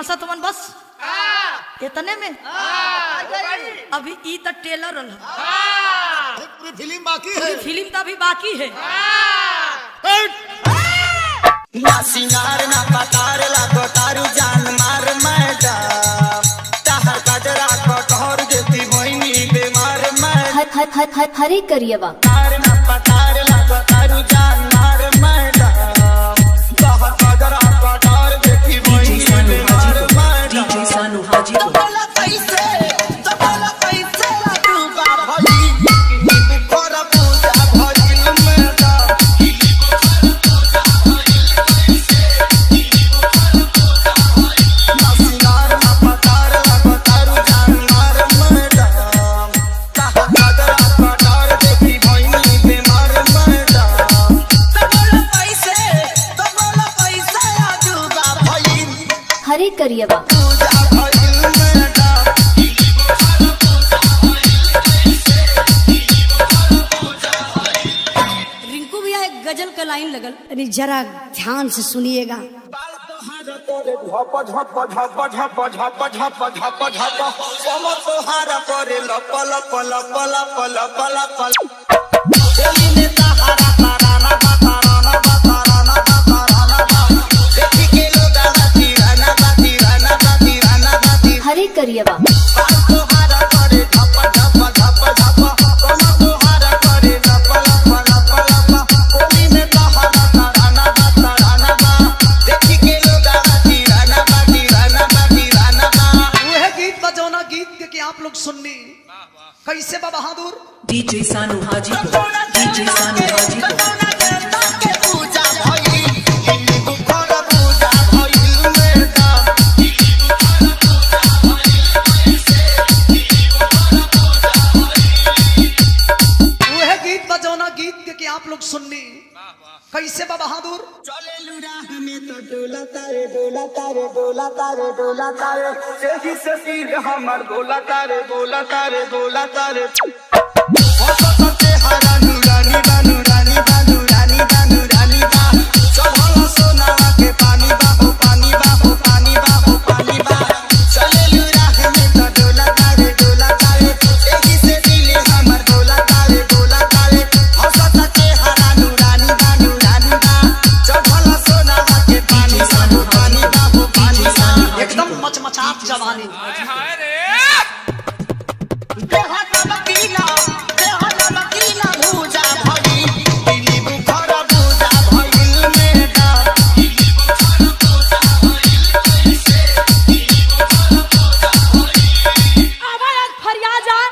हंसत मन बस इतने में अभी ई तो टेलर पूरी फिल्म बाकी है। फिल्म तो अभी बाकी है। ना सिंगार ना पतार लागो तारू जान मार मैडम ताहर कजरा कटहर देती मोहिनी बीमार मैडम हरे करियवा तार ना पतार लागो तारू जान मार मैडम ताहर कजरा कटहर देती मोहिनी बीमार मैडम DJ Sanu Haji तो बोला कैसे तू बार भई नी कर पूजा भइल मैडम हरे करियवा रिंकू भैया एक गजल का लाइन लगल, अरे जरा ध्यान से सुनिएगा। हरे करियवा आप लोग सुननी कैसे बा बहादुर। DJ Sanu Haji DJ Sanu Haji गीत आप लोग सुननी कैसे बा बहादुर। चले लुराह में तो डोला तारे डोला तारे डोला तारे डोला तारे सही से सिर हमर डोला तारे डोला तारे डोला तारे सच्चे हरा नूरानी बा नूरानी बा नूरानी बा नूरानी बा चढ़ल सोना के पानी बा हो पानी बा हो पानी बा हो पानी बा चले लुराह में तो डोला तारे सही से दिल हमर डोला तारे सच्चे हरा नूरानी बा नूरानी बा चढ़ल सोना के पानी बा हो पानी बा हो पानी बा एकदम मचमचात जवानी। भूजा भई दिली बुखार भूजा भइल मेडम आवाज फरियाद जान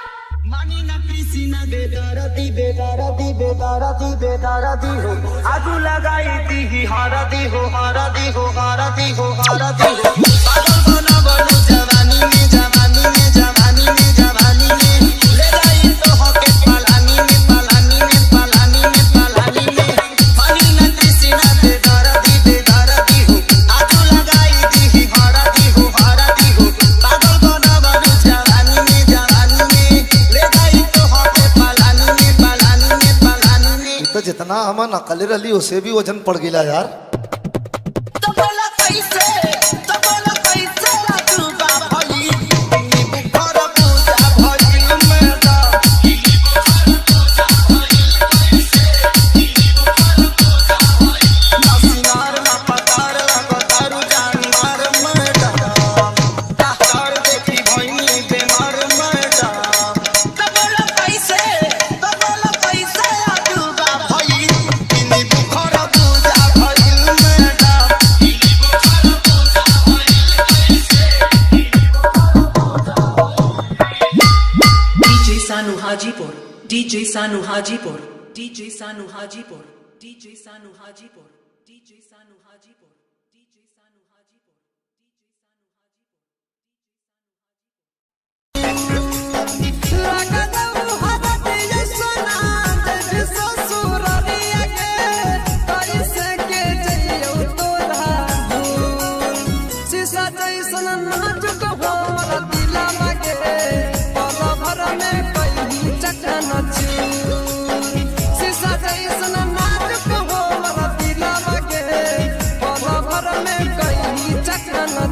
मानी ना कृषि ना बेदरदी बेदरदी बेदरदी बेदरदी हो आजू लगाई दी हरदी हो हरदी हो हरदी हो हरदी हो पागल बना बनू जवानी में जवानी में जवानी में जवानी में ले जाई तो होके पलानी में पलानी में पलानी में पलानी में मानी ना कृषि ना बेदरदी हो आजू लगाई दी हरदी हो पागल बना बनू जवानी में जवानी में ले जाई तो होके पलानी में पलानी में पलानी में तो जितना हम नकल रही उसे भी वजन पड़ गया यार। तो बोला कैसे तू बा भई नी बुखार पूजा भइल मैडम ना सिंगार ना पतार लागो तारू जान मार मैडम ताहर देखी भइनी बीमार मैडम तो बोला कैसे तू बा भई नी बुखार पूजा भइल madam DJ Sanu Hajipur DJ Sanu Hajipur DJ Sanu Hajipur DJ Sanu Hajipur DJ Sanu Hajipur DJ Sanu Hajipur चकना